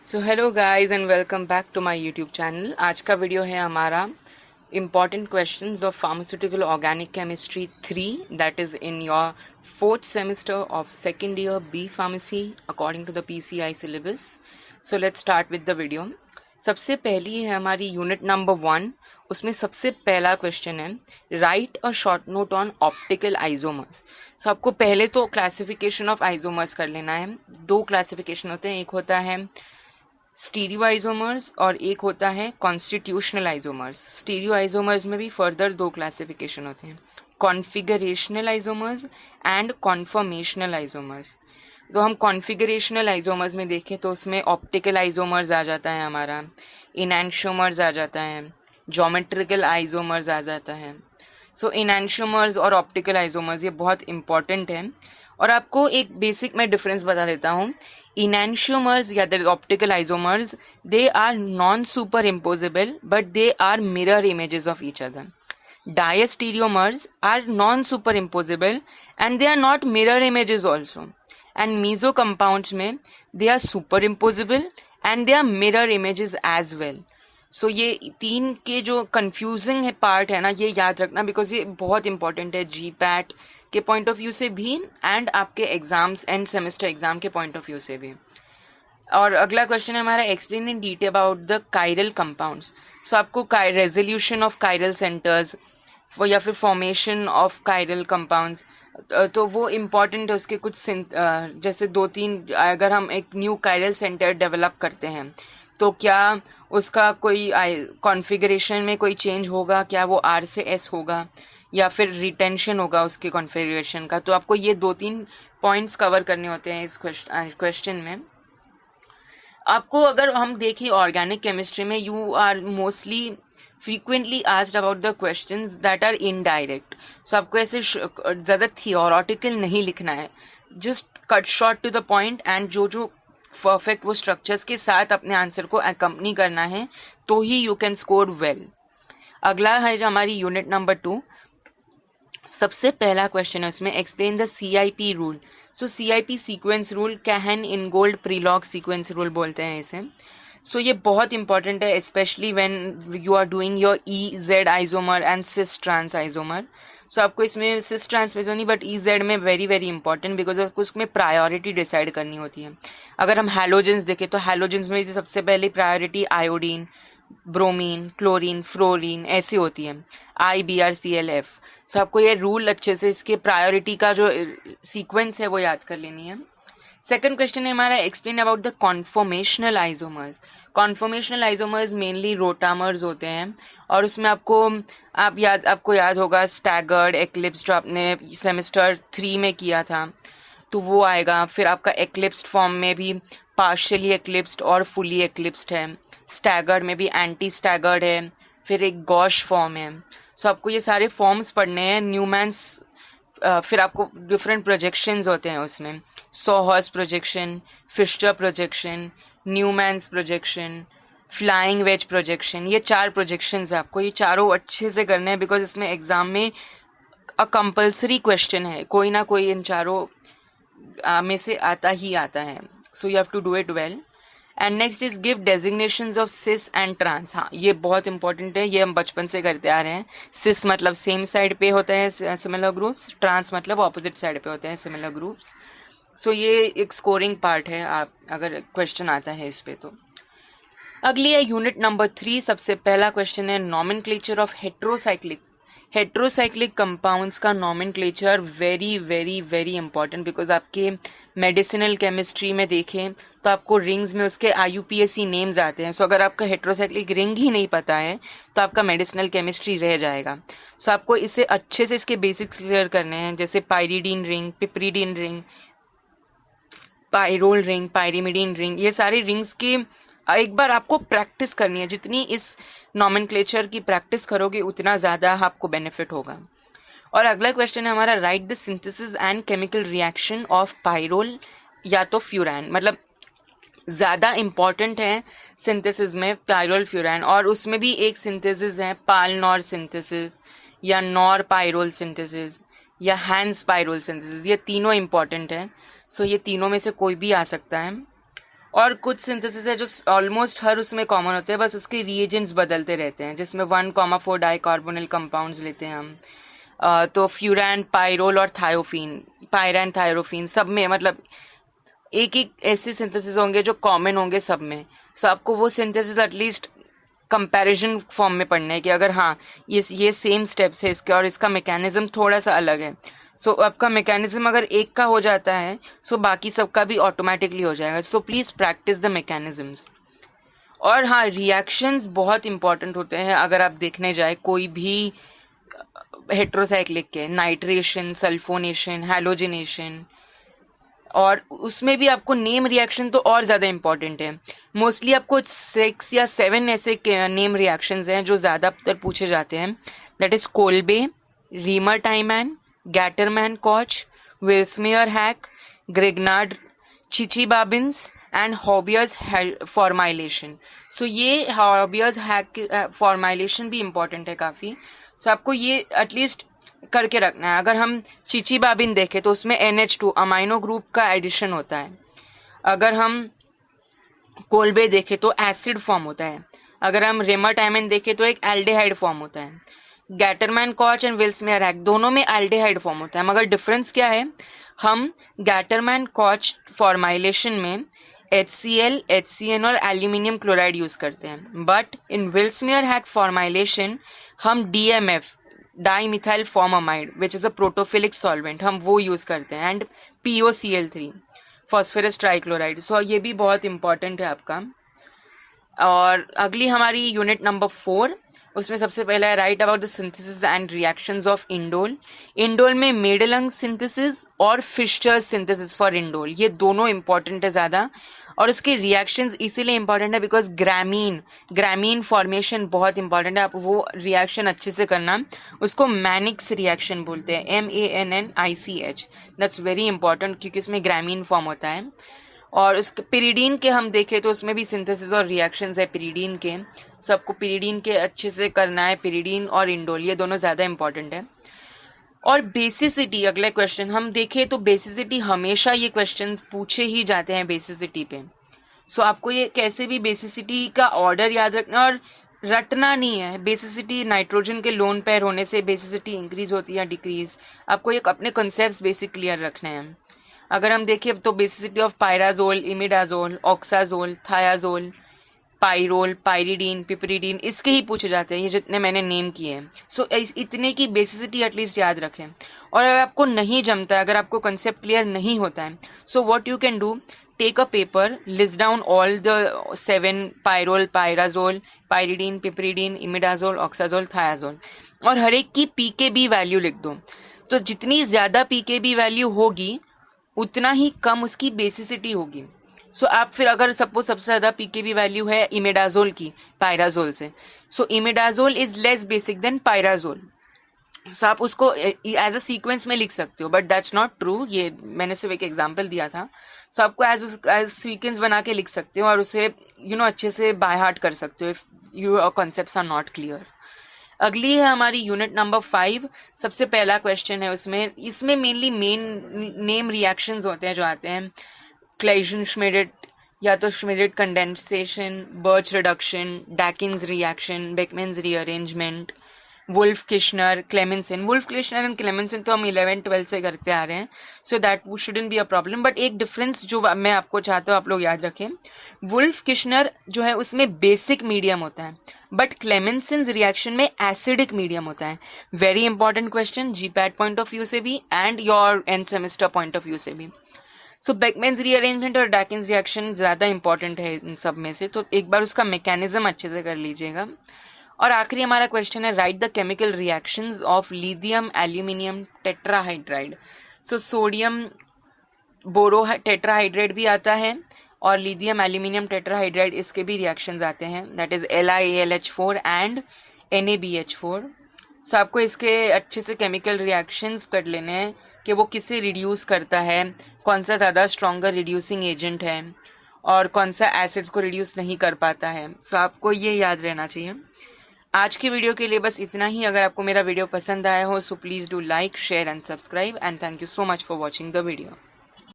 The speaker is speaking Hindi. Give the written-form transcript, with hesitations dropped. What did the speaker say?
So hello guys and welcome back to my YouTube channel. आज का वीडियो है हमारा important questions of pharmaceutical organic chemistry 3 that is in your fourth semester of second year B pharmacy according to the PCI syllabus. So let's start with the video. सबसे पहली है हमारी यूनिट नंबर 1। उसमें सबसे पहला क्वेश्चन है right a short note on optical isomers. So आपको पहले तो क्लासिफिकेशन ऑफ आइसोमर्स कर लेना है। दो क्लासिफिकेशन होते हैं, एक होता है स्टीरियो आइसोमर्स और एक होता है कॉन्स्टिट्यूशनल आइसोमर्स। स्टीरियो आइसोमर्स में भी फर्दर दो क्लासिफिकेशन होते हैं, configurational isomers and conformational isomers. तो हम कॉन्फिगरेशनल आइसोमर्स में देखें तो उसमें ऑप्टिकल आइसोमर्स आ जाता है हमारा, इनैंशियोमर्स आ जाता है, ज्योमेट्रिकल आइसोमर्स आ जाता है। सो इनैंशियोमर्स और ऑप्टिकल आइसोमर्स ये बहुत इंपॉर्टेंट है। और आपको एक बेसिक मैं डिफरेंस बता देता हूँ। Enantiomers या the optical isomers, they are non-superimposable but they are mirror images of each other. Diastereomers are non-superimposable and they are not mirror images also. And meso compounds में they are superimposable and they are mirror images as well. सो ये तीन के जो कंफ्यूजिंग है पार्ट है ना, ये याद रखना बिकॉज ये बहुत इंपॉर्टेंट है GPAT के पॉइंट ऑफ व्यू से भी एंड आपके एग्जाम्स एंड सेमेस्टर एग्जाम के पॉइंट ऑफ व्यू से भी। और अगला क्वेश्चन है हमारा explain in detail about the chiral compounds. So आपको रेजोल्यूशन ऑफ कायरल सेंटर्स या फिर फॉर्मेशन ऑफ कायरल कंपाउंड्स, तो वो इम्पॉर्टेंट है। उसके कुछ जैसे दो तीन, अगर हम एक न्यू कायरल सेंटर डेवलप करते हैं तो क्या उसका कोई कॉन्फ़िगरेशन में कोई चेंज होगा, क्या वो R से S होगा या फिर रिटेंशन होगा उसके कॉन्फ़िगरेशन का। तो आपको ये दो तीन पॉइंट्स कवर करने होते हैं इस क्वेश्चन में। आपको अगर हम देखें ऑर्गेनिक केमिस्ट्री में you are mostly frequently asked about the questions that are indirect. So आपको ऐसे ज़्यादा थियोरेटिकल नहीं लिखना है, just cut short to the point and जो परफेक्ट वो स्ट्रक्चर्स के साथ अपने आंसर को अकम्पनी करना है तो ही यू कैन स्कोर वेल। अगला है हमारी यूनिट नंबर 2। सबसे पहला क्वेश्चन है उसमें explain the CIP rule. So CIP sequence rule, कैहन इनगोल्ड प्रीलॉग सीक्वेंस रूल बोलते हैं इसे। सो ये बहुत इंपॉर्टेंट है specially when you are doing your EZ isomer and cis trans isomer. So आपको इसमें सिस ट्रांस में तो नहीं बट EZ में वेरी वेरी इंपॉर्टेंट बिकॉज आपको उसमें प्रायोरिटी डिसाइड करनी होती है। अगर हम हैलोजेंस देखें तो हैलोजेंस में सबसे पहले priority iodine, bromine, chlorine, fluorine ऐसी होती है, IBrClF। सो आपको ये रूल अच्छे से इसके प्रायोरिटी का जो सीक्वेंस है वो याद कर लेनी है। सेकंड क्वेश्चन है हमारा explain about the conformational isomers. Conformational isomers mainly rotamers होते हैं और उसमें आपको याद होगा स्टैगर्ड, एक्लिप्स जो आपने सेमेस्टर 3 में किया था तो वो आएगा। फिर आपका एक्लिप्स्ड फॉर्म में भी पार्शियली एक्लिप्स्ड और फुली एक्लिप्स्ड है, स्टैगर्ड में भी एंटी स्टैगर्ड है, फिर एक गॉश फॉर्म है। सो आपको ये सारे फॉर्म्स पढ़ने हैं। न्यूमैन्स फिर आपको डिफरेंट प्रोजेक्शंस होते हैं उसमें, sawhorse projection, Fischer projection, Newman's projection, flying wedge projection. ये 4 प्रोजेक्शंस है, आपको ये चारों अच्छे से करने हैं बिकॉज इसमें एग्जाम में कंपल्सरी क्वेश्चन है, कोई ना कोई इन चारों में से आता ही आता है। So you have to do it well. And next is give designations of cis and trans. हाँ, ये बहुत इंपॉर्टेंट है, ये हम बचपन से करते आ रहे हैं। सिस मतलब सेम साइड पे होते हैं सिमिलर ग्रुप्स, ट्रांस मतलब ऑपोजिट साइड पे होते हैं सिमिलर ग्रुप्स। सो ये एक स्कोरिंग पार्ट है आप अगर क्वेश्चन आता है इस पे तो। अगली है यूनिट नंबर 3। सबसे पहला क्वेश्चन है नॉमेनक्लेचर ऑफ हेट्रोसाइक्लिक कंपाउंड्स का nomenclature very very very important because आपके मेडिसिनल केमिस्ट्री में देखें तो आपको रिंग्स में उसके IUPAC नेम्स आते हैं। सो अगर आपका हेट्रोसाइक्लिक रिंग ही नहीं पता है तो आपका मेडिसिनल केमिस्ट्री रह जाएगा। सो आपको इसे अच्छे से इसके बेसिक्स क्लियर करने हैं, जैसे pyridine ring, piperidine ring, pyrrole ring, pyrimidine ring. ये सारे रिंग्स की एक बार आपको प्रैक्टिस करनी है। जितनी इस नॉमेनक्लेचर की प्रैक्टिस करोगे उतना ज़्यादा आपको बेनिफिट होगा। और अगला क्वेश्चन है हमारा right the synthesis and chemical reaction of pyrrole या तो फ्यूरान। मतलब ज़्यादा इम्पॉर्टेंट है सिंथेसिस में पायरोल फ्यूरान, और उसमें भी एक सिंथेसिस है पालनॉर सिंथेसिस या नॉर पायरोल सिंथेसिस या हैंस पायरोल सिंथेसिस। ये तीनों इम्पॉर्टेंट है। सो ये तीनों में से कोई भी आ सकता है। और कुछ सिंथेसिस है जो ऑलमोस्ट हर उसमें कॉमन होते हैं, बस उसके रिएजेंट्स बदलते रहते हैं, जिसमें 1,4 डाइकार्बोनिल कंपाउंड्स लेते हैं हम। तो फ्यूरान, पायरोल और थायोफीन, पायरान, थायोफीन सब में मतलब एक एक ऐसे सिंथेसिस होंगे जो कॉमन होंगे सब में। सो आपको वो सिंथेसिस एटलीस्ट कंपैरिजन फॉर्म में पढ़ना है कि अगर हाँ ये सेम स्टेप्स है इसके और इसका मैकेनिज्म थोड़ा सा अलग है, सो आपका मैकेनिज्म अगर एक का हो जाता है सो बाकी सबका भी ऑटोमेटिकली हो जाएगा। So please practice the mechanisms. और हाँ, रिएक्शंस बहुत इंपॉर्टेंट होते हैं। अगर आप देखने जाए कोई भी हेट्रोसाइक्लिक के, नाइट्रेशन, सल्फोनेशन, हैलोजिनेशन, और उसमें भी आपको नेम रिएक्शन तो और ज़्यादा इंपॉर्टेंट है। मोस्टली आपको 6 या 7 ऐसे नेम रिएक्शंस हैं जो ज़्यादातर पूछे जाते हैं। That is Kolbe, Reimer Tiemann, Gattermann Koch, Vilsmeier Haack, Grignard Chichibabin's and Haubier's formylation. So ये हॉबियर्स हैक फॉर्माइलेशन भी इम्पॉर्टेंट है काफ़ी। सो आपको ये एटलीस्ट करके रखना है। अगर हम चिचिबाबिन देखें तो उसमें NH2 अमाइनो ग्रुप का एडिशन होता है। अगर हम कोल्बे देखें तो एसिड फॉर्म होता है। अगर हम रेमर-टाइमैन देखें तो एक एल्डिहाइड फॉर्म होता है। गैटरमैन कॉच एंड विल्समेयर-हैक दोनों में एल्डिहाइड फॉर्म होता है, मगर डिफरेंस क्या है, हम गैटरमैन कॉच फॉर्माइलेशन में HCl, HCN और एल्यूमिनियम क्लोराइड यूज करते हैं, बट इन विल्समेयर-हैक फॉर्माइलेशन हम DMF, dimethyl formamide, which is a protophilic solvent, हम वो यूज करते हैं, एंड POCl3, फॉस्फोरस ट्राइक्लोराइड। सो ये भी बहुत इंपॉर्टेंट है आपका। और अगली हमारी यूनिट नंबर 4, उसमें सबसे पहला है right about the synthesis and reactions of indole. Indole में मेडलंग सिंथेसिस और फिशर सिंथेसिस फॉर इंडोल, ये दोनों इंपॉर्टेंट है ज़्यादा। और उसके रिएक्शंस इसीलिए इंपॉर्टेंट है बिकॉज ग्रामीन फॉर्मेशन बहुत इंपॉर्टेंट है। आप वो रिएक्शन अच्छे से करना, उसको मैनिक्स रिएक्शन बोलते हैं, MANNICH। दैट्स वेरी इंपॉर्टेंट क्योंकि उसमें ग्रामीन फॉर्म होता है। और उस पिरिडीन के हम देखें तो उसमें भी सिंथेसिस और रिएक्शंस है पिरिडीन के। सो आपको पिरिडीन के अच्छे से करना है, पिरिडीन और इंडोल ये दोनों ज़्यादा इंपॉर्टेंट है। और बेसिसिटी, अगला क्वेश्चन हम देखें तो बेसिसिटी हमेशा ये क्वेश्चंस पूछे ही जाते हैं बेसिसिटी पे। सो आपको ये कैसे भी बेसिसिटी का ऑर्डर याद रखना और रटना नहीं है। बेसिसिटी नाइट्रोजन के लोन पेयर होने से बेसिसिटी इंक्रीज होती है या डिक्रीज, आपको ये अपने कॉन्सेप्ट्स बेसिक क्लियर रखने हैं। अगर हम देखें तो basicity of pyrazole, imidazole, oxazole, thiazole, pyrrole, pyridine, piperidine, इसके ही पूछे जाते हैं, ये जितने मैंने नेम किए हैं। सो इतने की बेसिसिटी एटलीस्ट याद रखें। और अगर आपको नहीं जमता है, अगर आपको कंसेप्ट क्लियर नहीं होता है, so what you can do, take a paper, list down all the 7 pyrrole, pyrazole, pyridine, piperidine, imidazole, oxazole, thiazole, और हर एक की PKB वैल्यू लिख दो। तो जितनी ज़्यादा PKB वैल्यू होगी उतना ही कम उसकी बेसिसिटी होगी। सो आप फिर अगर सपोज सबसे ज़्यादा PKB वैल्यू है इमिडाजोल की पायराजोल से, so imidazole is less basic than pyrazole. So आप उसको एज अ सीक्वेंस में लिख सकते हो, बट दैट्स नॉट ट्रू, ये मैंने सिर्फ एक एग्जांपल दिया था। सो आपको एज सीक्वेंस बना के लिख सकते हो और उसे अच्छे से बाय हार्ट कर सकते हो if your concepts are not clear. अगली है हमारी यूनिट नंबर 5। सबसे पहला क्वेश्चन है इसमें मेनली नेम रिएक्शंस होते हैं जो आते हैं, क्लेजन श्मिडेट या तो Schmidt condensation, Birch reduction, Dakin's reaction, Beckmann's rearrangement, Wolff Kishner, Clemmensen. Wolff Kishner and Clemmensen तो हम 11-12 से करते आ रहे हैं, so that shouldn't be a problem. But एक डिफरेंस जो मैं आपको चाहता हूँ आप लोग याद रखें, वुल्फ किश्नर जो है उसमें बेसिक मीडियम होता है, बट क्लेमेंसन रिएक्शन में एसिडिक मीडियम होता है। Very important question, GPAT point of view से भी and your end semester point of view से भी। सो बेकमैन्स रीअरेंजमेंट और डैकिन्स रिएक्शन ज़्यादा इंपॉर्टेंट है इन सब में से, तो एक बार उसका मैकेनिज्म अच्छे से कर लीजिएगा। और आखिरी हमारा क्वेश्चन है right the chemical reactions of lithium aluminium tetrahydride. So sodium boro tetrahydride भी आता है और लिथियम एल्यूमिनियम टेट्राहाइड्राइड, इसके भी रिएक्शंस आते हैं, that is LiAlH4 and NaBH4। सो आपको इसके अच्छे से केमिकल रिएक्शंस कर लेने हैं कि वो किसे रिड्यूस करता है, कौन सा ज़्यादा स्ट्रॉन्गर रिड्यूसिंग एजेंट है और कौन सा एसिड्स को रिड्यूस नहीं कर पाता है। सो आपको ये याद रहना चाहिए। आज की वीडियो के लिए बस इतना ही। अगर आपको मेरा वीडियो पसंद आया हो so please do like, share and subscribe, and thank you so much for watching the video.